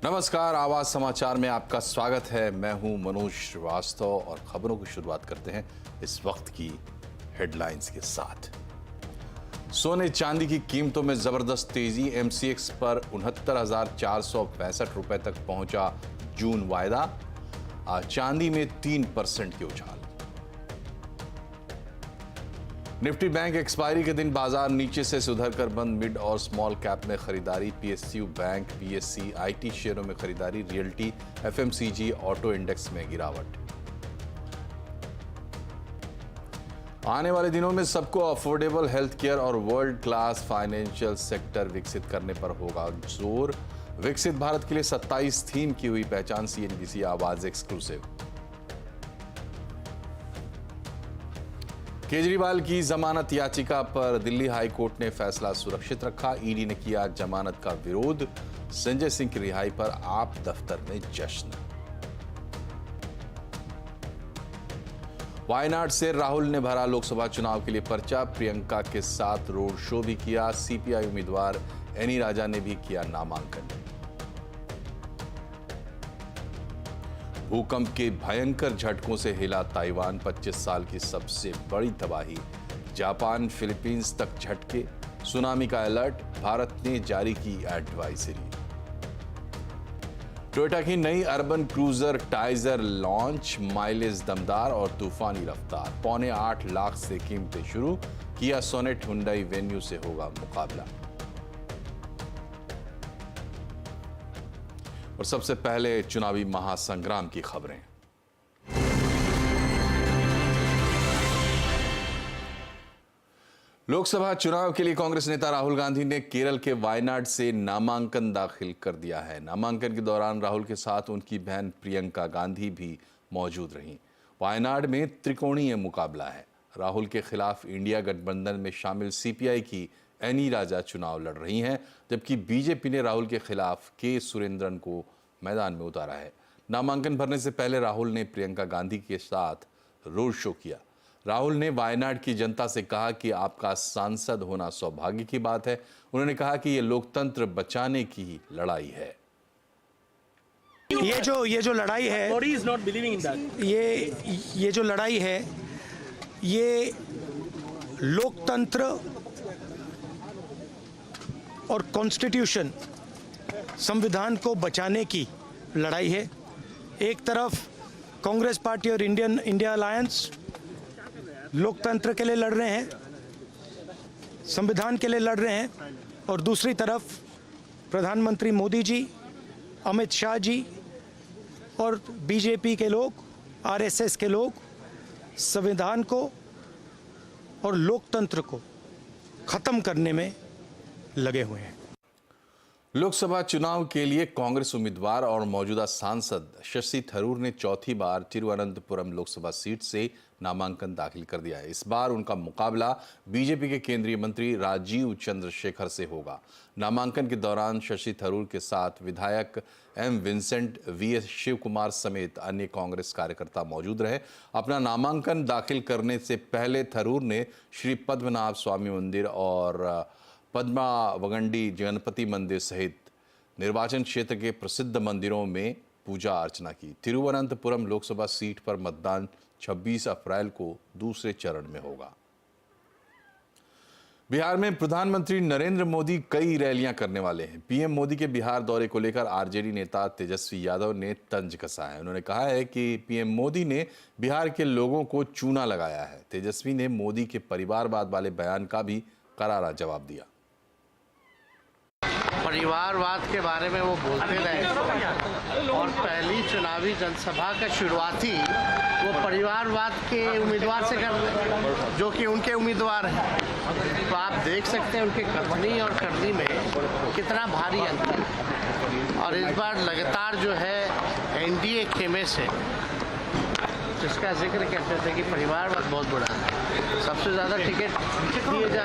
नमस्कार, आवाज समाचार में आपका स्वागत है। मैं हूं मनोज श्रीवास्तव और खबरों की शुरुआत करते हैं इस वक्त की हेडलाइंस के साथ। सोने चांदी की कीमतों में जबरदस्त तेजी, एमसीएक्स पर 69,465 रुपए तक पहुंचा जून वायदा। चांदी में 3% की उछाल। निफ्टी बैंक एक्सपायरी के दिन बाजार नीचे से सुधर कर बंद। मिड और स्मॉल कैप में खरीदारी। पीएसयू बैंक, पीएससी, आईटी शेयरों में खरीदारी। रियल्टी, एफएमसीजी, ऑटो इंडेक्स में गिरावट। आने वाले दिनों में सबको अफोर्डेबल हेल्थ केयर और वर्ल्ड क्लास फाइनेंशियल सेक्टर विकसित करने पर होगा जोर। विकसित भारत के लिए 27 थीम की हुई पहचान। सीएनबीसी आवाज एक्सक्लूसिव। केजरीवाल की जमानत याचिका पर दिल्ली हाई कोर्ट ने फैसला सुरक्षित रखा। ईडी ने किया जमानत का विरोध। संजय सिंह की रिहाई पर आप दफ्तर में जश्न। वायनाड से राहुल ने भरा लोकसभा चुनाव के लिए पर्चा। प्रियंका के साथ रोड शो भी किया। सीपीआई उम्मीदवार एनी राजा ने भी किया नामांकन। भूकंप के भयंकर झटकों से हिला ताइवान। 25 साल की सबसे बड़ी तबाही। जापान, फिलीपींस तक झटके। सुनामी का अलर्ट। भारत ने जारी की एडवाइजरी। टोयोटा की नई urban cruiser Taisor launch. Mileage दमदार और तूफानी रफ्तार। 8.25 लाख से कीमतें शुरू। किया सोनेट हुंडई वेन्यू से होगा मुकाबला। और सबसे पहले चुनावी महासंग्राम की खबरें। लोकसभा चुनाव के लिए कांग्रेस नेता राहुल गांधी ने केरल के वायनाड से नामांकन दाखिल कर दिया है। नामांकन के दौरान राहुल के साथ उनकी बहन प्रियंका गांधी भी मौजूद रहीं। वायनाड में त्रिकोणीय मुकाबला है। राहुल के खिलाफ इंडिया गठबंधन में शामिल सीपीआई की एनी राजा चुनाव लड़ रही हैं, जबकि बीजेपी ने राहुल के खिलाफ के सुरेंद्रन को मैदान में उतारा है। नामांकन भरने से पहले राहुल ने प्रियंका गांधी के साथ रोड शो किया। राहुल ने वायनाड की जनता से कहा कि आपका सांसद होना सौभाग्य की बात है। उन्होंने कहा कि ये लोकतंत्र बचाने की लड़ाई है। ये जो लड़ाई है, ये जो लड़ाई है, ये लोकतंत्र और कॉन्स्टिट्यूशन, संविधान को बचाने की लड़ाई है। एक तरफ कांग्रेस पार्टी और इंडिया अलायंस लोकतंत्र के लिए लड़ रहे हैं, संविधान के लिए लड़ रहे हैं, और दूसरी तरफ प्रधानमंत्री मोदी जी, अमित शाह जी और बीजेपी के लोग, आरएसएस के लोग संविधान को और लोकतंत्र को खत्म करने में लगे हुए हैं। लोकसभा चुनाव के लिए कांग्रेस उम्मीदवार और मौजूदा सांसद शशि थरूर ने चौथी बार तिरुवनंतपुरम लोकसभा सीट से नामांकन दाखिल कर दिया है। इस बार उनका मुकाबला बीजेपी के केंद्रीय मंत्री राजीव चंद्रशेखर से होगा। नामांकन के दौरान शशि थरूर के साथ विधायक M Vincent, VS Shiv Kumar समेत अन्य कांग्रेस कार्यकर्ता मौजूद रहे। अपना नामांकन दाखिल करने से पहले थरूर ने श्री पद्मनाभ स्वामी मंदिर और पद्मावगंडी गणपति मंदिर सहित निर्वाचन क्षेत्र के प्रसिद्ध मंदिरों में पूजा अर्चना की। तिरुवनंतपुरम लोकसभा सीट पर मतदान 26 अप्रैल को दूसरे चरण में होगा। बिहार में प्रधानमंत्री नरेंद्र मोदी कई रैलियां करने वाले हैं। पीएम मोदी के बिहार दौरे को लेकर आरजेडी नेता तेजस्वी यादव ने तंज कसा है। उन्होंने कहा है कि पीएम मोदी ने बिहार के लोगों को चूना लगाया है। तेजस्वी ने मोदी के परिवारवाद वाले बयान का भी करारा जवाब दिया। परिवारवाद के बारे में वो बोलते रहे और पहली चुनावी जनसभा का शुरुआती वो परिवारवाद के उम्मीदवार से कर रहे जो कि उनके उम्मीदवार हैं। तो आप देख सकते हैं उनके कथनी और करनी में कितना भारी अंतर है। और इस बार लगातार जो है एनडीए खेमे से जिसका जिक्र कहते थे कि परिवारवाद बहुत बड़ा है, सबसे ज़्यादा टिकट दिए जा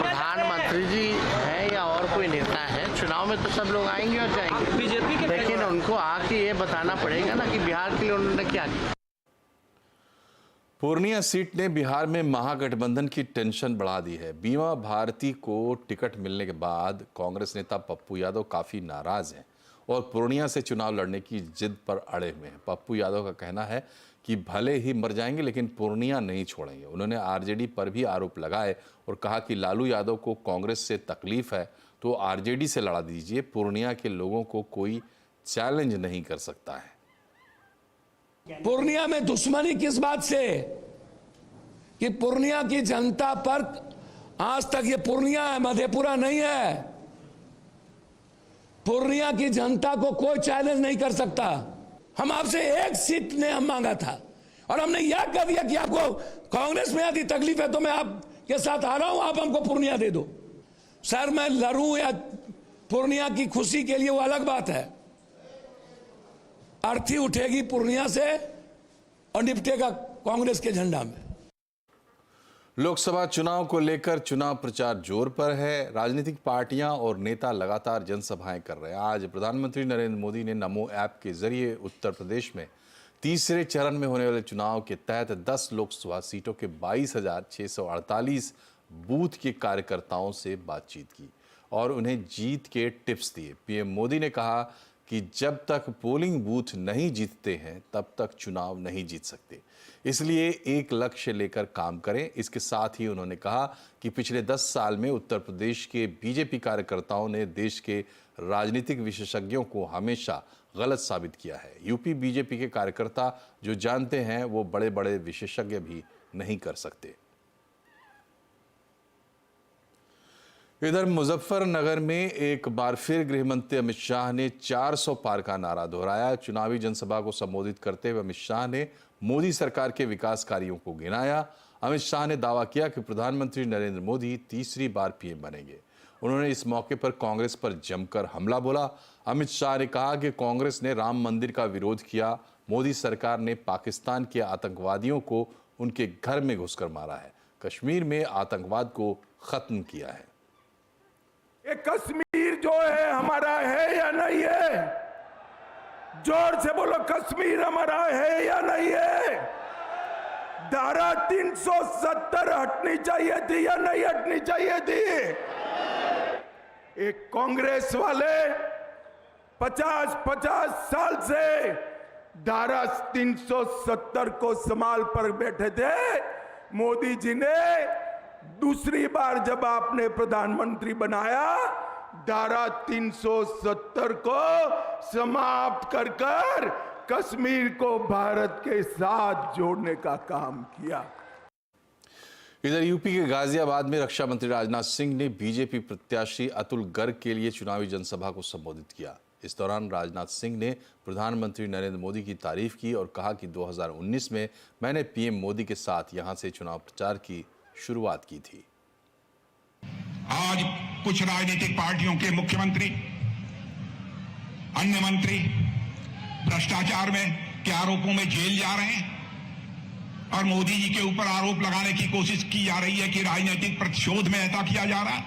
प्रधानमंत्री जी हैं या और कोई नेता है, चुनाव में तो सब लोग आएंगे और जाएंगे बीजेपी के, लेकिन उनको आके ये बताना पड़ेगा ना कि बिहार के लिए उन्होंने क्या किया। पूर्णिया सीट ने बिहार में महागठबंधन की टेंशन बढ़ा दी है। बीमा भारती को टिकट मिलने के बाद कांग्रेस नेता पप्पू यादव काफी नाराज हैं और पूर्णिया से चुनाव लड़ने की जिद पर अड़े हुए हैं। पप्पू यादव का कहना है कि भले ही मर जाएंगे लेकिन पूर्णिया नहीं छोड़ेंगे। उन्होंने आरजेडी पर भी आरोप लगाए और कहा कि लालू यादव को कांग्रेस से तकलीफ है तो आरजेडी से लड़ा दीजिए, पूर्णिया के लोगों को कोई चैलेंज नहीं कर सकता है। पूर्णिया में दुश्मनी किस बात से कि पूर्णिया की जनता पर आज तक ये पूर्णिया है, मधेपुरा नहीं है। पूर्णिया की जनता को कोई चैलेंज नहीं कर सकता। हम आपसे एक सीट ने हम मांगा था और हमने यह कह दिया कि आपको कांग्रेस में यदि तकलीफ है तो मैं आपके साथ आ रहा हूं, आप हमको पूर्णिया दे दो। सर मैं लड़ूं या पूर्णिया की खुशी के लिए वो अलग बात है। अर्थी उठेगी पूर्णिया से और निपटेगा कांग्रेस के झंडा में। लोकसभा चुनाव को लेकर चुनाव प्रचार जोर पर है। राजनीतिक पार्टियां और नेता लगातार जनसभाएं कर रहे हैं। आज प्रधानमंत्री नरेंद्र मोदी ने नमो ऐप के जरिए उत्तर प्रदेश में तीसरे चरण में होने वाले चुनाव के तहत 10 लोकसभा सीटों के 22,648 बूथ के कार्यकर्ताओं से बातचीत की और उन्हें जीत के टिप्स दिए। पीएम मोदी ने कहा कि जब तक पोलिंग बूथ नहीं जीतते हैं तब तक चुनाव नहीं जीत सकते, इसलिए एक लक्ष्य लेकर काम करें। इसके साथ ही उन्होंने कहा कि पिछले 10 साल में उत्तर प्रदेश के बीजेपी कार्यकर्ताओं ने देश के राजनीतिक विशेषज्ञों को हमेशा गलत साबित किया है। यूपी बीजेपी के कार्यकर्ता जो जानते हैं वो बड़े बड़े विशेषज्ञ भी नहीं कर सकते। इधर मुजफ्फरनगर में एक बार फिर गृह मंत्री अमित शाह ने 400 पार का नारा दोहराया। चुनावी जनसभा को संबोधित करते हुए अमित शाह ने मोदी सरकार के विकास कार्यों को गिनाया। अमित शाह ने दावा किया कि प्रधानमंत्री नरेंद्र मोदी तीसरी बार पीएम बनेंगे। उन्होंने इस मौके पर कांग्रेस पर जमकर हमला बोला। अमित शाह ने कहा कि कांग्रेस ने राम मंदिर का विरोध किया, मोदी सरकार ने पाकिस्तान के आतंकवादियों को उनके घर में घुसकर मारा है, कश्मीर में आतंकवाद को खत्म किया है। ये कश्मीर जो है हमारा है या नहीं है? जोर से बोलो, कश्मीर हमारा है या नहीं है? धारा 370 हटनी चाहिए थी या नहीं हटनी चाहिए थी? एक कांग्रेस वाले 50-50 साल से धारा 370 को संभाल पर बैठे थे। मोदी जी ने दूसरी बार जब आपने प्रधानमंत्री बनाया, धारा 370 को समाप्त कर कर कश्मीर को भारत के साथ जोड़ने का काम किया। इधर यूपी के गाजियाबाद में रक्षा मंत्री राजनाथ सिंह ने बीजेपी प्रत्याशी अतुल गर्ग के लिए चुनावी जनसभा को संबोधित किया। इस दौरान राजनाथ सिंह ने प्रधानमंत्री नरेंद्र मोदी की तारीफ की और कहा कि 2019 में मैंने पीएम मोदी के साथ यहां से चुनाव प्रचार की शुरुआत की थी। आज कुछ राजनीतिक पार्टियों के मुख्यमंत्री, अन्य मंत्री भ्रष्टाचार में के आरोपों में जेल जा रहे हैं और मोदी जी के ऊपर आरोप लगाने की कोशिश की जा रही है कि राजनीतिक प्रतिशोध में ऐसा किया जा रहा है।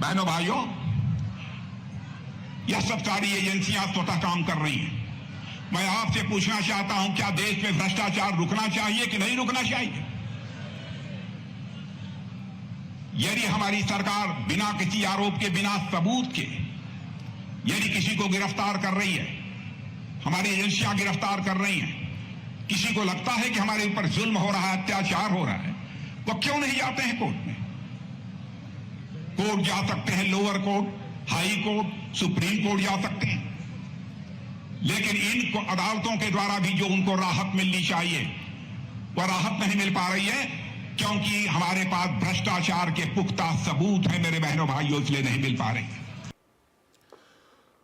बहनों भाइयों, यह सब सारी एजेंसियां स्वतः काम कर रही हैं। मैं आपसे पूछना चाहता हूं, क्या देश में भ्रष्टाचार रुकना चाहिए कि नहीं रुकना चाहिए? यदि हमारी सरकार बिना किसी आरोप के, बिना सबूत के यदि किसी को गिरफ्तार कर रही है, हमारी एजेंसियां गिरफ्तार कर रही हैं, किसी को लगता है कि हमारे ऊपर जुल्म हो रहा है, अत्याचार हो रहा है, तो क्यों नहीं जाते हैं कोर्ट में? कोर्ट जा सकते हैं, lower court, high court, supreme court जा सकते हैं। लेकिन इन अदालतों के द्वारा भी जो उनको राहत मिलनी चाहिए, वह राहत नहीं मिल पा रही है क्योंकि हमारे पास भ्रष्टाचार के पुख्ता सबूत हैं मेरे बहनों भाइयों, इसलिए नहीं मिल पा रही है।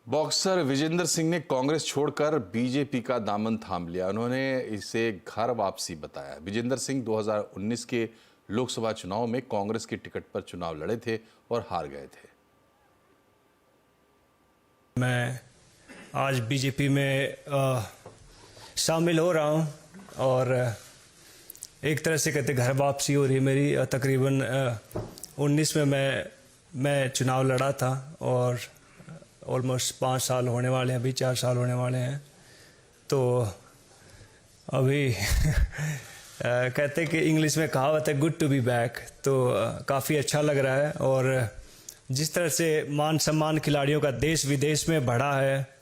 बॉक्सर विजेंदर सिंह ने कांग्रेस छोड़कर बीजेपी का दामन थाम लिया। उन्होंने इसे घर वापसी बताया। विजेंदर सिंह 2019 के लोकसभा चुनाव में कांग्रेस की टिकट पर चुनाव लड़े थे और हार गए थे। मैं आज बीजेपी में शामिल हो रहा हूं और एक तरह से कहते घर वापसी हो रही है मेरी। तकरीबन 19 में मैं चुनाव लड़ा था और ऑलमोस्ट 5 साल होने वाले हैं, अभी 4 साल होने वाले हैं। तो अभी कहते कि इंग्लिश में कहावत है गुड टू बी बैक, तो काफ़ी अच्छा लग रहा है। और जिस तरह से मान सम्मान खिलाड़ियों का देश विदेश में बढ़ा है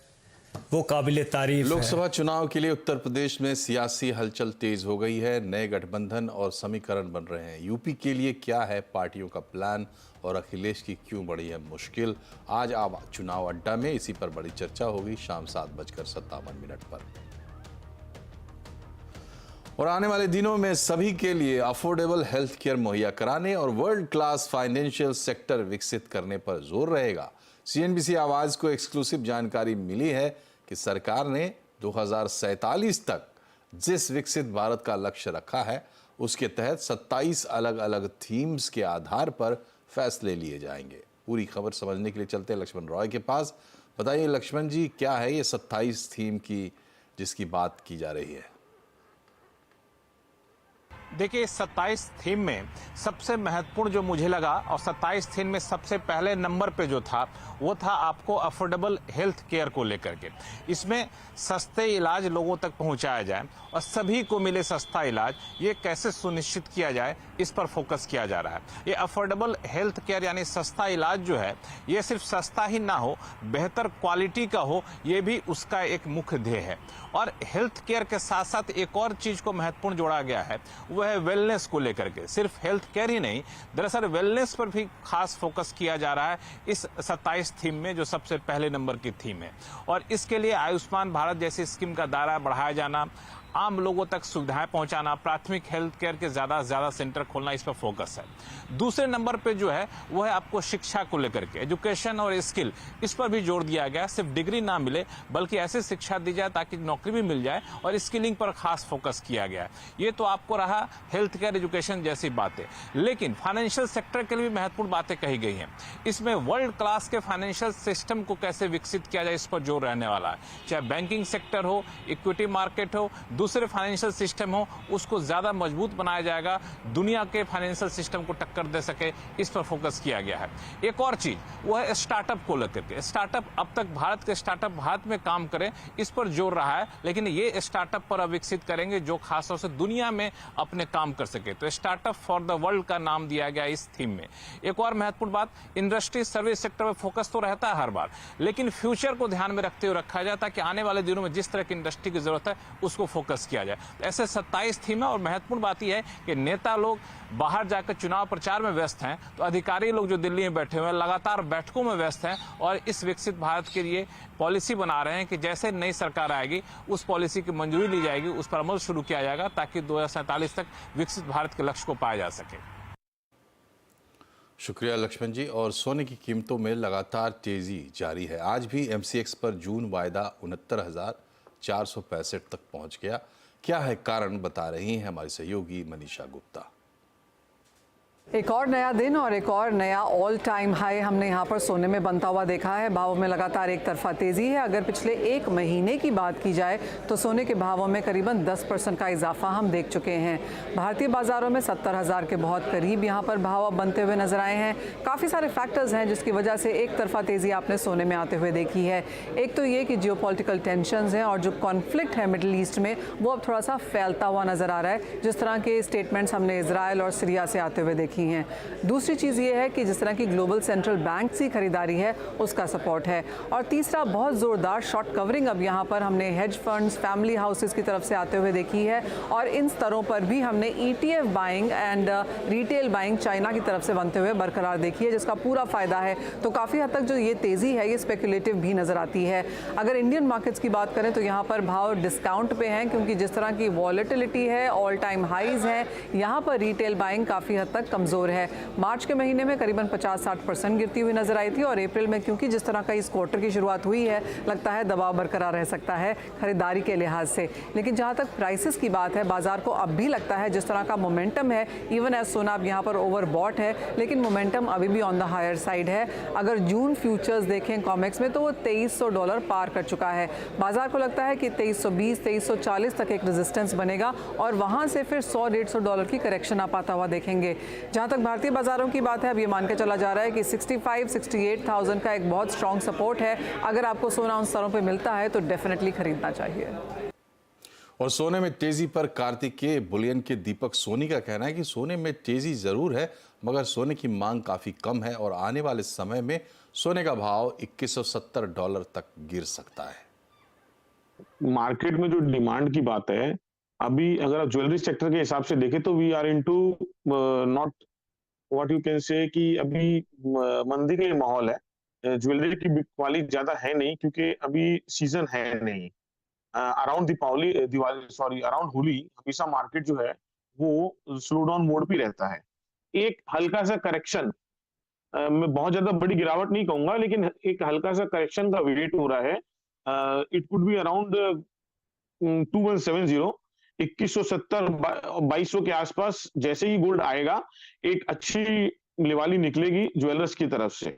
वो काबिले तारीफ है। लोकसभा चुनाव के लिए उत्तर प्रदेश में सियासी हलचल तेज हो गई है। नए गठबंधन और समीकरण बन रहे हैं। यूपी के लिए क्या है पार्टियों का प्लान और अखिलेश की क्यों बढ़ी है मुश्किल? आज आप चुनाव अड्डा में इसी पर बड़ी चर्चा होगी शाम 7:57 पर। और आने वाले दिनों में सभी के लिए अफोर्डेबल हेल्थ केयर मुहैया कराने और वर्ल्ड क्लास फाइनेंशियल सेक्टर विकसित करने पर जोर रहेगा। CNBC आवाज को एक्सक्लूसिव जानकारी मिली है कि सरकार ने 2047 तक जिस विकसित भारत का लक्ष्य रखा है उसके तहत 27 अलग अलग थीम्स के आधार पर फैसले लिए जाएंगे। पूरी खबर समझने के लिए चलते हैं लक्ष्मण रॉय के पास। बताइए लक्ष्मण जी, क्या है ये 27 थीम की जिसकी बात की जा रही है? देखिए, 27 थीम में सबसे महत्वपूर्ण जो मुझे लगा और 27 थीम में सबसे पहले नंबर पे जो था वो था आपको अफोर्डेबल हेल्थ केयर को लेकर के। इसमें सस्ते इलाज लोगों तक पहुंचाया जाए और सभी को मिले सस्ता इलाज, ये कैसे सुनिश्चित किया जाए इस पर फोकस किया जा रहा है। ये अफोर्डेबल हेल्थ केयर यानी सस्ता इलाज जो है ये सिर्फ सस्ता ही ना हो, बेहतर क्वालिटी का हो, ये भी उसका एक मुख्य ध्येय है। और हेल्थ केयर के साथ साथ एक और चीज को महत्वपूर्ण जोड़ा गया है, वो है वेलनेस को लेकर के। सिर्फ हेल्थ केयर ही नहीं, दरअसल वेलनेस पर भी खास फोकस किया जा रहा है इस 27 थीम में, जो सबसे पहले नंबर की थीम है। और इसके लिए आयुष्मान भारत जैसी स्कीम का दायरा बढ़ाया जाना, आम लोगों तक सुविधाएं पहुंचाना, प्राथमिक हेल्थ केयर के ज्यादा से ज्यादा सेंटर खोलना, इस पर फोकस है। दूसरे नंबर पे जो है वो है आपको शिक्षा को लेकर के, एजुकेशन और स्किल, इस पर भी जोर दिया गया। सिर्फ डिग्री ना मिले बल्कि ऐसी शिक्षा दी जाए ताकि नौकरी भी मिल जाए, और स्किलिंग पर खास फोकस किया गया है। ये तो आपको रहा हेल्थ केयर एजुकेशन जैसी बातें, लेकिन फाइनेंशियल सेक्टर के लिए भी महत्वपूर्ण बातें कही गई हैं। इसमें वर्ल्ड क्लास के फाइनेंशियल सिस्टम को कैसे विकसित किया जाए इस पर जोर रहने वाला है। चाहे बैंकिंग सेक्टर हो, इक्विटी मार्केट हो, दूसरे फाइनेंशियल सिस्टम हो, उसको ज्यादा मजबूत बनाया जाएगा, दुनिया के फाइनेंशियल सिस्टम को टक्कर दे सके, इस पर फोकस किया गया है। एक और चीज वो है स्टार्टअप को लेकर के। स्टार्टअप, अब तक भारत के स्टार्टअप भारत में काम करें, इस पर जोर रहा है, लेकिन ये स्टार्टअप पर अब विकसित करेंगे जो खासतौर से दुनिया में अपने काम कर सके। तो स्टार्टअप फॉर द वर्ल्ड का नाम दिया गया इस थीम में। एक और महत्वपूर्ण बात, इंडस्ट्री सर्विस सेक्टर में फोकस तो रहता है हर बार, लेकिन फ्यूचर को ध्यान में रखते हुए रखा जाए ताकि आने वाले दिनों में जिस तरह की इंडस्ट्री की जरूरत है उसको फोकस किया जाए। ऐसे 27 थीम है। और महत्वपूर्ण बात यह है कि नेता लोग बाहर जाकर चुनाव प्रचार में व्यस्त हैं, तो अधिकारी लोग जो दिल्ली में बैठे हुए हैं लगातार बैठकों में व्यस्त हैं और इस विकसित भारत के लिए पॉलिसी बना रहे हैं कि जैसे नई सरकार आएगी उस पॉलिसी की मंजूरी ली जाएगी, उस पर अमल शुरू किया जाएगा ताकि 2047 तक विकसित भारत के लक्ष्य को पाया जा सके। शुक्रिया लक्ष्मण जी। और सोने की कीमतों में लगातार तेजी जारी है। आज भी MCX पर जून वायदा 69,465 तक पहुंच गया। क्या है कारण, बता रही हैं हमारी सहयोगी मनीषा गुप्ता। एक और नया दिन और एक और नया ऑल टाइम हाई हमने यहाँ पर सोने में बनता हुआ देखा है। भावों में लगातार एक तरफा तेजी है। अगर पिछले एक महीने की बात की जाए तो सोने के भावों में करीबन 10% का इजाफा हम देख चुके हैं। भारतीय बाजारों में 70,000 के बहुत करीब यहाँ पर भाव अब बनते हुए नजर आए हैं। काफ़ी सारे फैक्टर्स हैं जिसकी वजह से एक तरफा तेजी आपने सोने में आते हुए देखी है। एक तो ये कि जियोपॉलिटिकल टेंशंस हैं और जो कॉन्फ्लिक्ट है मिडिल ईस्ट में वो अब थोड़ा सा फैलता हुआ नजर आ रहा है, जिस तरह के स्टेटमेंट्स हमने इजराइल और सीरिया से आते हुए देखी हैं। दूसरी चीज़ ये है कि जिस तरह की ग्लोबल सेंट्रल बैंक की खरीदारी है उसका सपोर्ट है। और तीसरा, बहुत ज़ोरदार शॉर्ट कवरिंग अब यहाँ पर हमने हेज फंड्स, फैमिली हाउसेस की तरफ से आते हुए देखी है। और इन स्तरों पर भी हमने ETF buying and retail buying China की तरफ से बनते हुए बरकरार देखी है, जिसका पूरा फ़ायदा है। तो काफ़ी हद तक जो ये तेज़ी है ये स्पेकुलेटिव भी नज़र आती है। अगर इंडियन मार्केट्स की बात करें तो यहाँ पर भाव डिस्काउंट पे हैं, क्योंकि जिस तरह की वॉलेटिलिटी है, ऑल टाइम हाइज है, यहाँ पर रिटेल बाइंग काफ़ी हद तक कमज़ोर है। मार्च के महीने में करीबन 50-60% गिरती हुई नजर आई थी और अप्रैल में क्योंकि जिस तरह का इस क्वार्टर की शुरुआत हुई है, लगता है दबाव बरकरार रह सकता है खरीदारी के लिहाज से। लेकिन जहां तक प्राइसेस की बात है, बाजार को अब भी लगता है जिस तरह का मोमेंटम है, इवन एज सोना अब यहाँ पर ओवरबॉट है, लेकिन मोमेंटम अभी भी ऑन द हायर साइड है। अगर जून फ्यूचर्स देखें कॉमेक्स में तो वो $2300 पार कर चुका है। बाजार को लगता है कि 2320, 2340 तक एक रेजिस्टेंस बनेगा और वहां से फिर $100-150 की करेक्शन आप आता हुआ देखेंगे। जहां तक भारतीय बाजारों की बात है, अब ये मान के चला जा रहा है कि 65-68,000 का एक बहुत स्ट्रॉन्ग सपोर्ट है। अगर आपको सोना उन स्तरों पे मिलता है तो डेफिनेटली खरीदना चाहिए। और सोने में तेजी पर कार्तिकेय बुलियन के दीपक सोनी का कहना है कि सोने में तेजी जरूर है, मगर सोने की मांग काफी कम है और आने वाले समय में सोने का भाव $2170 तक गिर सकता है। मार्केट में जो डिमांड की बात है, अभी अगर आप ज्वेलरी सेक्टर के हिसाब से देखें तो we are into not what you can say कि अभी मंदी का माहौल है। ज्वेलरी की बिकवाली ज्यादा है नहीं क्योंकि अभी सीजन है नहीं। अराउंड दिवाली अराउंड होली हमेशा मार्केट जो है वो स्लो डाउन मोड पे रहता है। एक हल्का सा करेक्शन, मैं बहुत ज्यादा बड़ी गिरावट नहीं कहूंगा, लेकिन एक हल्का सा करेक्शन का वेट हो रहा है। इट कुड बी अराउंड 2170, 2170, 2200 के आसपास। जैसे ही गोल्ड आएगा एक अच्छी लिवाली निकलेगी ज्वेलर्स की तरफ से।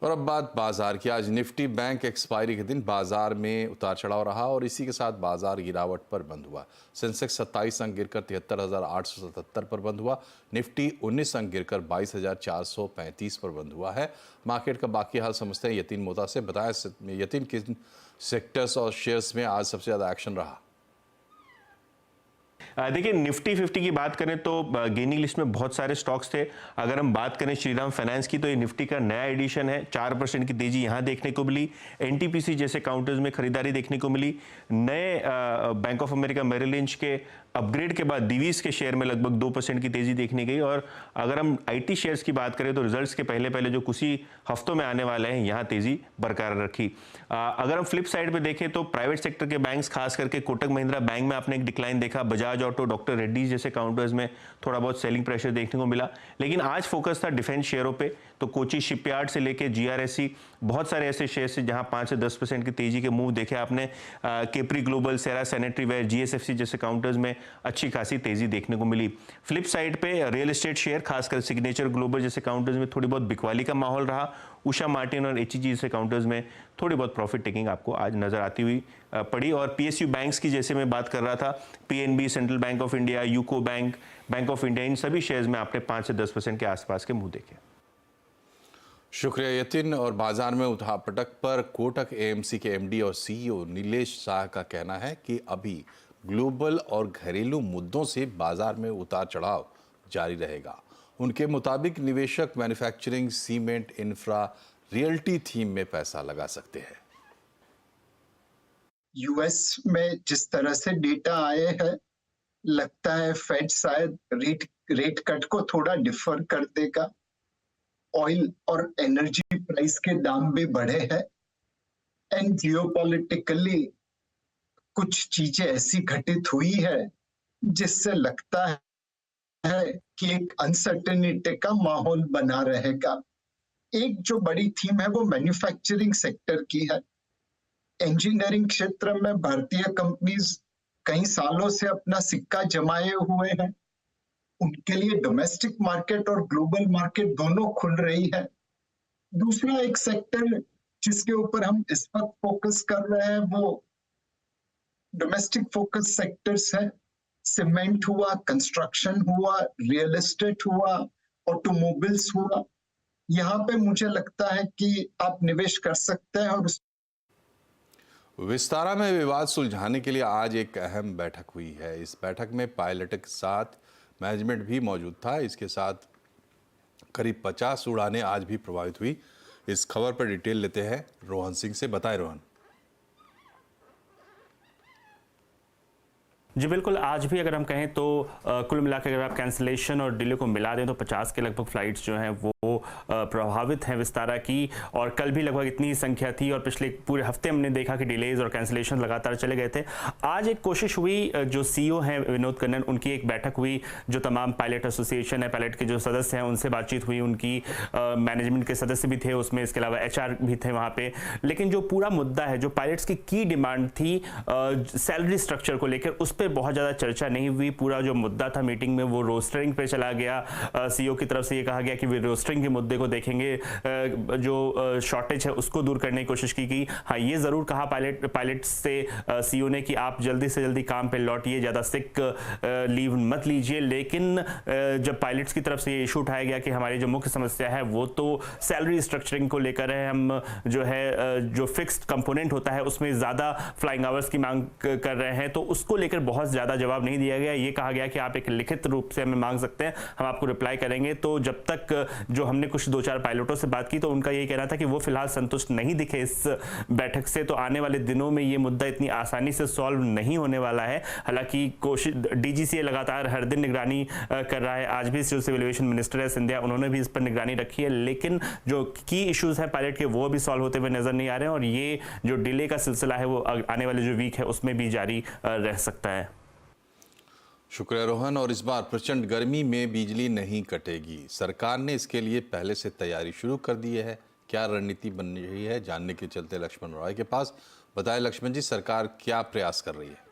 और अब बात बाजार की। आज निफ्टी बैंक एक्सपायरी के दिन बाजार में उतार चढ़ाव रहा और इसी के साथ बाजार गिरावट पर बंद हुआ। सेंसेक्स 27 अंक गिरकर 73,877 पर बंद हुआ। निफ्टी 19 अंक गिरकर 22,435 पर बंद हुआ है। मार्केट का बाकी हाल समझते हैं यतीन मोता से। बताया यतीन, किन सेक्टर्स और शेयर्स में आज सबसे ज्यादा एक्शन रहा? देखिए, निफ्टी 50 की बात करें तो गेनिंग लिस्ट में बहुत सारे स्टॉक्स थे। अगर हम बात करें श्रीराम फाइनेंस की तो ये निफ्टी का नया एडिशन है। 4% की तेजी यहां देखने को मिली। एनटीपीसी जैसे काउंटर्स में खरीदारी देखने को मिली। नए Bank of America Merrill Lynch के अपग्रेड के बाद डिवीज के शेयर में लगभग 2% की तेजी देखने गई। और अगर हम आईटी शेयर्स की बात करें तो रिजल्ट्स के पहले जो कुछ ही हफ्तों में आने वाले हैं, यहां तेजी बरकरार रखी। अगर हम फ्लिप साइड पे देखें तो प्राइवेट सेक्टर के बैंक्स, खास करके कोटक महिंद्रा बैंक में आपने एक डिक्लाइन देखा। बजाज ऑटो, डॉक्टर रेड्डीज जैसे काउंटर्स में थोड़ा बहुत सेलिंग प्रेशर देखने को मिला। लेकिन आज फोकस था डिफेंस शेयरों पे। तो कोची शिपयार्ड से लेके जीआरएससी, बहुत सारे ऐसे शेयर्स जहां 5 से 10% की तेजी के मूव देखे आपने। केपरी ग्लोबल, सेरा सैनिटरी वेयर, जीएसएफसी जैसे काउंटर्स में अच्छी खासी तेजी देखने को मिली। फ्लिप साइड पे रियल एस्टेट शेयर, खासकर सिग्नेचर ग्लोबल जैसे काउंटर्स में थोड़ी बहुत बिकवाली का माहौल रहा। उषा मार्टिन और एचईजी जैसे काउंटर्स में थोड़ी बहुत प्रॉफिट टेकिंग आपको आज नजर आती हुई पड़ी। और पीएसयू बैंक्स की जैसे मैं बात कर रहा था, PNB, central bank of India, UCO bank, bank of India, इन सभी शेयर्स में आपने 5 से 10% के आसपास के मुंह देखे। शुक्रिया यतिन। और बाजार में उठापटक पर कोटक एएमसी के एमडी और सीईओ नीलेश शाह का कहना है कि अभी ग्लोबल और घरेलू मुद्दों से बाजार में उतार चढ़ाव जारी रहेगा। उनके मुताबिक निवेशक manufacturing, cement, infra, realty theme में पैसा लगा सकते हैं। यूएस में जिस तरह से डेटा आए हैं, लगता है फेड शायद रेट कट को थोड़ा डिफर कर देगा। ऑयल और एनर्जी प्राइस के दाम भी बढ़े हैं एंड जियोपॉलिटिकली कुछ चीजें ऐसी घटित हुई है जिससे लगता है कि एक अनसर्टेनिटी का माहौल बना रहेगा। एक जो बड़ी थीम है वो मैन्युफैक्चरिंग सेक्टर की है। इंजीनियरिंग क्षेत्र में भारतीय कंपनीज कई सालों से अपना सिक्का जमाए हुए हैं। उनके लिए डोमेस्टिक मार्केट और ग्लोबल मार्केट दोनों खुल रही है। दूसरा एक सेक्टर जिसके ऊपर हम इस वक्त फोकस कर रहे हैं वो डोमेस्टिक फोकस सेक्टर्स है। सीमेंट हुआ, कंस्ट्रक्शन हुआ, रियल एस्टेट हुआ, ऑटोमोबाइल्स हुआ। यहाँ पे मुझे लगता है कि आप निवेश कर सकते हैं। और विस्तारा में विवाद सुलझाने के लिए आज एक अहम बैठक हुई है। इस बैठक में पायलट के साथ मैनेजमेंट भी मौजूद था। इसके साथ करीब 50 उड़ानें आज भी प्रभावित हुई। इस खबर पर डिटेल लेते हैं रोहन सिंह से। बताएं रोहन। जी बिल्कुल, आज भी अगर हम कहें तो कुल मिलाकर अगर आप कैंसिलेशन और डिले को मिला दें तो 50 के लगभग फ्लाइट्स जो हैं वो प्रभावित हैं विस्तारा की। और कल भी लगभग इतनी ही संख्या थी और पिछले पूरे हफ्ते हमने देखा कि डिलेज और कैंसिलेशन लगातार चले गए थे। आज एक कोशिश हुई, जो सीईओ हैं विनोद कन्नन, उनकी एक बैठक हुई, जो तमाम पायलट एसोसिएशन है, पायलट के जो सदस्य हैं उनसे बातचीत हुई। उनकी मैनेजमेंट के सदस्य भी थे उसमें, इसके अलावा एचआर भी थे वहाँ पे। लेकिन जो पूरा मुद्दा है, जो पायलट्स की डिमांड थी सैलरी स्ट्रक्चर को लेकर, उस पर पे बहुत ज़्यादा चर्चा नहीं हुई। पूरा जो मुद्दा था मीटिंग में वो रोस्टरिंग पे चला गया। सीईओ की तरफ से ये कहा गया कि वे रोस्टरिंग के मुद्दे को देखेंगे, जो शॉर्टेज है उसको दूर करने की कोशिश की गई। हाँ, ये ज़रूर कहा पायलट से सीईओ ने कि आप जल्दी से जल्दी काम पे लौटिए, ज़्यादा सिक लीव मत लीजिए। लेकिन जब पायलट्स की तरफ से ये इशू उठाया गया कि हमारी जो मुख्य समस्या है वो तो सैलरी स्ट्रक्चरिंग को लेकर है, हम जो है जो फिक्स्ड कंपोनेंट होता है उसमें ज़्यादा फ्लाइंग आवर्स की मांग कर रहे हैं, तो उसको लेकर बहुत ज़्यादा जवाब नहीं दिया गया। ये कहा गया कि आप एक लिखित रूप से हमें मांग सकते हैं, हम आपको रिप्लाई करेंगे। तो जब तक जो हमने कुछ 2-4 पायलटों से बात की तो उनका यही कहना था कि वो फिलहाल संतुष्ट नहीं दिखे इस बैठक से। तो आने वाले दिनों में ये मुद्दा इतनी आसानी से सॉल्व नहीं होने वाला है। हालांकि कोशिश डीजीसीए लगातार हर दिन निगरानी कर रहा है। आज भी सिविल एविएशन मिनिस्टर है सिंधिया, उन्होंने भी इस पर निगरानी रखी है, लेकिन जो की इश्यूज हैं पायलट के वो भी सॉल्व होते हुए नजर नहीं आ रहे हैं। और ये जो डिले का सिलसिला है वो आने वाले जो वीक है उसमें भी जारी रह सकता है। शुक्रिया रोहन। और इस बार प्रचंड गर्मी में बिजली नहीं कटेगी, सरकार ने इसके लिए पहले से तैयारी शुरू कर दी है। क्या रणनीति बन रही है, जानने के चलते लक्ष्मण रॉय के पास। बताएं लक्ष्मण जी, सरकार क्या प्रयास कर रही है?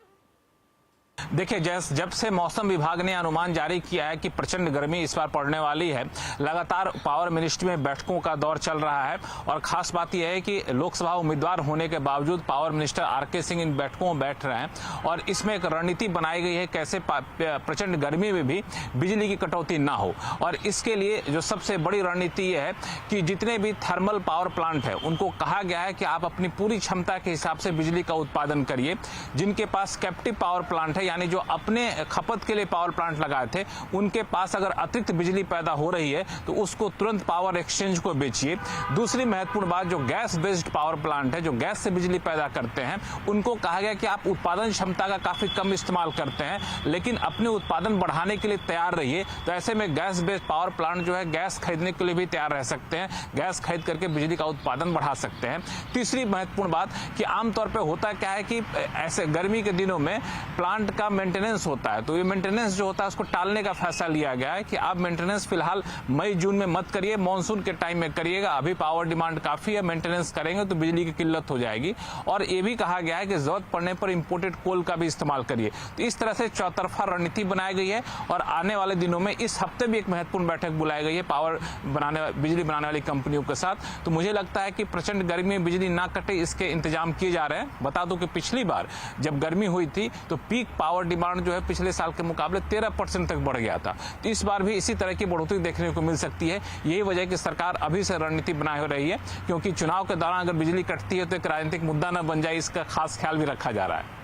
देखिए, जब से मौसम विभाग ने अनुमान जारी किया है कि प्रचंड गर्मी इस बार पड़ने वाली है, लगातार पावर मिनिस्ट्री में बैठकों का दौर चल रहा है। और खास बात यह है कि लोकसभा उम्मीदवार होने के बावजूद पावर मिनिस्टर आरके सिंह इन बैठकों में बैठ रहे हैं और इसमें एक रणनीति बनाई गई है कैसे प्रचंड गर्मी में भी बिजली की कटौती ना हो। और इसके लिए जो सबसे बड़ी रणनीति यह है कि जितने भी थर्मल पावर प्लांट है उनको कहा गया है कि आप अपनी पूरी क्षमता के हिसाब से बिजली का उत्पादन करिए। जिनके पास कैप्टिव पावर प्लांट है, यानी जो अपने खपत के लिए पावर प्लांट लगाए थे, उनके पास अगर अतिरिक्त बिजली पैदा हो रही है तो उसको तुरंत पावर एक्सचेंज को बेचिए। दूसरी महत्वपूर्ण बात, जो गैस बेस्ड पावर प्लांट है, जो गैस से बिजली पैदा करते हैं, उनको कहा गया कि आप उत्पादन क्षमता का काफी कम इस्तेमाल करते हैं लेकिन अपने उत्पादन बढ़ाने के लिए तैयार रहिए। तो ऐसे में गैस बेस्ड पावर प्लांट जो है गैस खरीदने के लिए भी तैयार रह सकते हैं, गैस खरीद करके बिजली का उत्पादन बढ़ा सकते हैं। तीसरी महत्वपूर्ण बात कि आमतौर पर होता क्या है कि ऐसे गर्मी के दिनों में प्लांट का मेंटेनेंस होता है, तो ये मेंटेनेंस जो होता है उसको टालने का फैसला लिया गया है कि आप मेंटेनेंस फिलहाल मई जून में मत करिए, मानसून के टाइम में करिएगा। अभी पावर डिमांड काफी है, मेंटेनेंस करेंगे तो बिजली की किल्लत हो जाएगी। और ये भी कहा गया है कि जरूरत पड़ने पर इंपोर्टेड कोल का भी इस्तेमाल करिए। तो इस तरह से चौतरफा रणनीति बनाई गई है और आने वाले दिनों में इस हफ्ते भी एक महत्वपूर्ण बैठक बुलाई गई है बिजली बनाने वाली कंपनियों के साथ। तो मुझे लगता है कि प्रचंड गर्मी में बिजली ना कटे इसके इंतजाम किए जा रहे हैं। बता दूं कि पिछली बार जब गर्मी हुई थी तो पीक पावर डिमांड जो है पिछले साल के मुकाबले 13% तक बढ़ गया था। तो इस बार भी इसी तरह की बढ़ोतरी देखने को मिल सकती है। यही वजह कि सरकार अभी से रणनीति बनाए हो रही है, क्योंकि चुनाव के दौरान अगर बिजली कटती है तो एक राजनीतिक मुद्दा न बन जाए, इसका खास ख्याल भी रखा जा रहा है।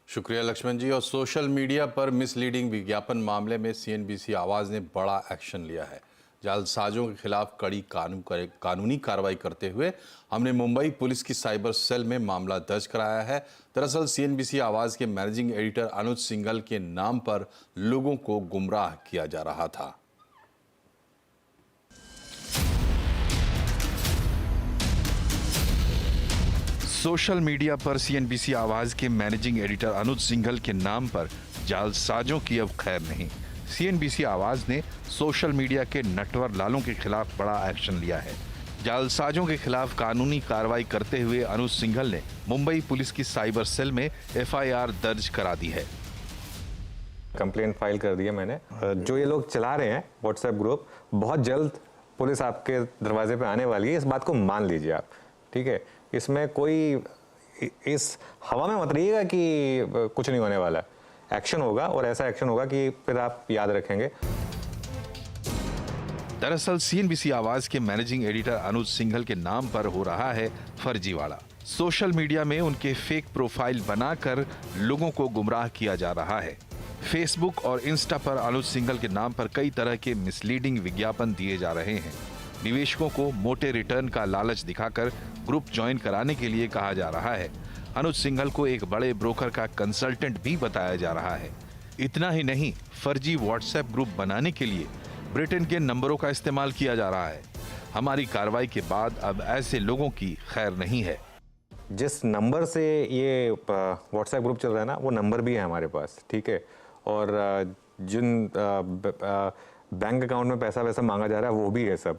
शुक्रिया लक्ष्मण जी। और सोशल मीडिया पर मिसलीडिंग विज्ञापन मामले में सीएनबीसी आवाज ने बड़ा एक्शन लिया है। जालसाजों के खिलाफ कड़ी कानूनी कार्रवाई करते हुए हमने मुंबई पुलिस की साइबर सेल में मामला दर्ज कराया है। दरअसल सीएनबीसी आवाज के मैनेजिंग एडिटर अनुज सिंघल के नाम पर लोगों को गुमराह किया जा रहा था। सोशल मीडिया पर सीएनबीसी आवाज के मैनेजिंग एडिटर अनुज सिंघल के नाम पर जालसाजों की अब खैर नहीं। सीएनबीसी आवाज ने सोशल मीडिया के नटवर लालों के खिलाफ बड़ा एक्शन लिया है। जालसाजों के खिलाफ कानूनी कार्रवाई करते हुए अनुज सिंघल ने मुंबई पुलिस की साइबर सेल में एफआईआर दर्ज करा दी है। कंप्लेंट फाइल कर दी है मैंने। जो ये लोग चला रहे हैं व्हाट्सएप ग्रुप, बहुत जल्द पुलिस आपके दरवाजे पे आने वाली है, इस बात को मान लीजिए आप, ठीक है। इसमें कोई इस हवा में मत रहिएगा कि कुछ नहीं होने वाला। एक्शन होगा और ऐसा एक्शन होगा कि फिर आप याद रखेंगे। दरअसल सीएनबीसी आवाज के मैनेजिंग एडिटर अनुज सिंघल के नाम पर हो रहा है फर्जीवाड़ा। सोशल मीडिया में उनके फेक प्रोफाइल बनाकर लोगों को गुमराह किया जा रहा है। फेसबुक और इंस्टा पर अनुज सिंघल के नाम पर कई तरह के मिसलीडिंग विज्ञापन दिए जा रहे हैं। निवेशकों को मोटे रिटर्न का लालच दिखाकर ग्रुप ज्वाइन कराने के लिए कहा जा रहा है। अनुज सिंघल को एक बड़े ब्रोकर का कंसल्टेंट भी बताया जा रहा है। इतना ही नहीं, फर्जी व्हाट्सएप ग्रुप बनाने के लिए ब्रिटेन के नंबरों का इस्तेमाल किया जा रहा है। हमारी कार्रवाई के बाद अब ऐसे लोगों की खैर नहीं है। जिस नंबर से ये व्हाट्सएप ग्रुप चल रहा है ना, वो नंबर भी है हमारे पास, ठीक है। और जिन बैंक अकाउंट में पैसा वैसा मांगा जा रहा है वो भी है सब।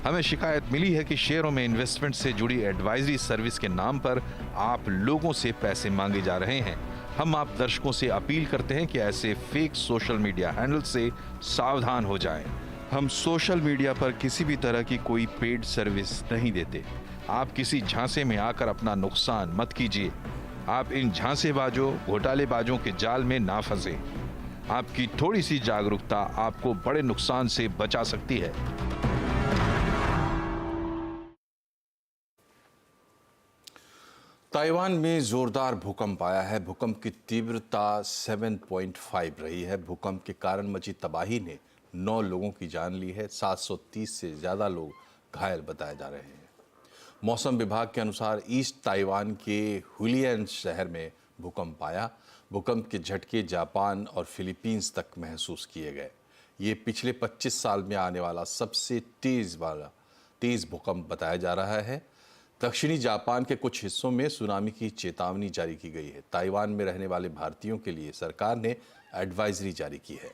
हमें शिकायत मिली है कि शेयरों में इन्वेस्टमेंट से जुड़ी एडवाइजरी सर्विस के नाम पर आप लोगों से पैसे मांगे जा रहे हैं। हम आप दर्शकों से अपील करते हैं कि ऐसे फेक सोशल मीडिया हैंडल से सावधान हो जाएं। हम सोशल मीडिया पर किसी भी तरह की कोई पेड सर्विस नहीं देते। आप किसी झांसे में आकर अपना नुकसान मत कीजिए। आप इन झांसेबाजों, घोटालेबाजों के जाल में ना फंसें। आपकी थोड़ी सी जागरूकता आपको बड़े नुकसान से बचा सकती है। ताइवान में जोरदार भूकंप आया है। भूकंप की तीव्रता 7.5 रही है। भूकंप के कारण मची तबाही ने 9 लोगों की जान ली है। 730 से ज्यादा लोग घायल बताए जा रहे हैं। मौसम विभाग के अनुसार ईस्ट ताइवान के हुलियन शहर में भूकंप आया। भूकंप के झटके जापान और फिलीपींस तक महसूस किए गए। ये पिछले 25 साल में आने वाला सबसे तेज भूकंप बताया जा रहा है। दक्षिणी जापान के कुछ हिस्सों में सुनामी की चेतावनी जारी की गई है। ताइवान में रहने वाले भारतीयों के लिए सरकार ने एडवाइजरी जारी की है।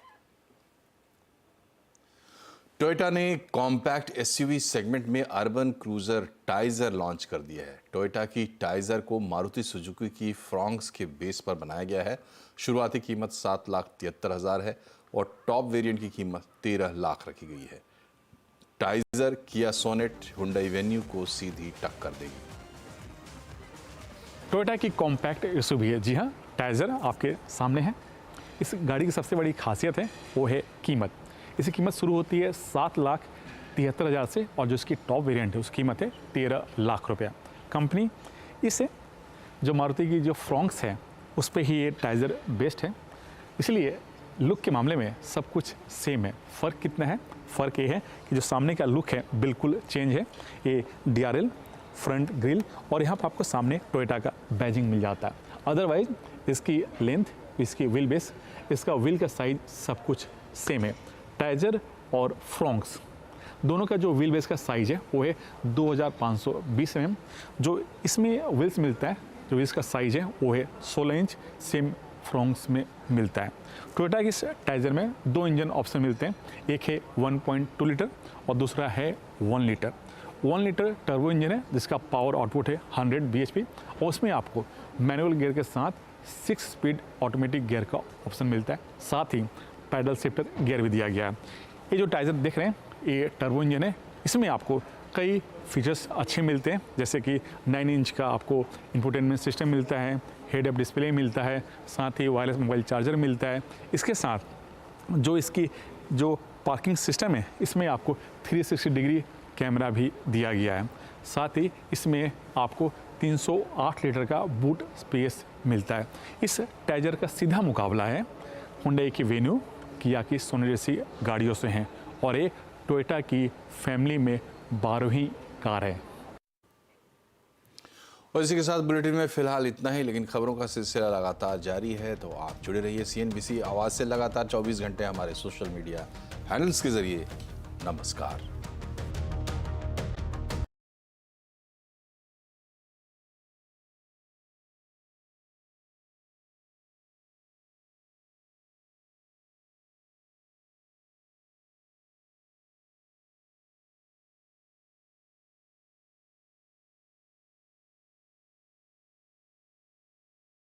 टोयोटा ने कॉम्पैक्ट एसयूवी सेगमेंट में अर्बन क्रूजर टाइजर लॉन्च कर दिया है। टोयोटा की टाइजर को मारुति सुजुकी की फ्रॉन्क्स के बेस पर बनाया गया है। शुरुआती कीमत 7,73,000 है और टॉप वेरिएंट की कीमत 13 लाख रखी गई है। टाइजर किया सोनेट, हुंडई वेन्यू को सीधी टक्कर देगी। टोयोटा की कॉम्पैक्ट एसयूवी है। जी हाँ, टाइजर आपके सामने है। इस गाड़ी की सबसे बड़ी खासियत है वो है कीमत। इसकी कीमत शुरू होती है 7,73,000 से और जो इसकी टॉप वेरिएंट है उसकी कीमत है 13 लाख रुपया। कंपनी इसे जो मारुति की जो फ्रॉन्क्स है उस पर ही ये टाइजर बेस्ड है, इसलिए लुक के मामले में सब कुछ सेम है। फ़र्क कितना है? फ़र्क ये है कि जो सामने का लुक है बिल्कुल चेंज है। ये DRL फ्रंट ग्रिल और यहाँ पर आपको सामने टोयोटा का बैजिंग मिल जाता है। अदरवाइज इसकी लेंथ, इसकी व्हील बेस, इसका व्हील का साइज सब कुछ सेम है। टाइजर और फ्रॉन्क्स दोनों का जो व्हील बेस का साइज है वो है 2520 mm। जो इसमें व्हील्स मिलता है, जो व्हील्स का साइज है वो है 16 इंच, सेम फ्रॉन्क्स में मिलता है। टोयोटा की टाइजर में 2 इंजन ऑप्शन मिलते हैं। एक है 1.2 लीटर और दूसरा है 1 लीटर। 1 लीटर टर्बो इंजन है जिसका पावर आउटपुट है 100 bhp और उसमें आपको मैनुअल गियर के साथ 6 स्पीड ऑटोमेटिक गियर का ऑप्शन मिलता है। साथ ही पैडल शिफ्टर गियर भी दिया गया है। ये जो टाइजर देख रहे हैं ये टर्बो इंजन है। इसमें आपको कई फीचर्स अच्छे मिलते हैं, जैसे कि 9 इंच का आपको इंफोटेनमेंट सिस्टम मिलता है, हेड अप डिस्प्ले मिलता है, साथ ही वायरलेस मोबाइल चार्जर मिलता है। इसके साथ जो इसकी जो पार्किंग सिस्टम है इसमें आपको 360 डिग्री कैमरा भी दिया गया है। साथ ही इसमें आपको 308 लीटर का बूट स्पेस मिलता है। इस टाइजर का सीधा मुकाबला है हुंडई की वेन्यू, किया की सोनेट जैसी गाड़ियों से हैं और ये टोयोटा की फैमिली में 12वीं कार है। और इसी के साथ बुलेटिन में फिलहाल इतना ही, लेकिन खबरों का सिलसिला लगातार जारी है, तो आप जुड़े रहिए CNBC आवाज़ से लगातार 24 घंटे हमारे सोशल मीडिया हैंडल्स के जरिए। नमस्कार।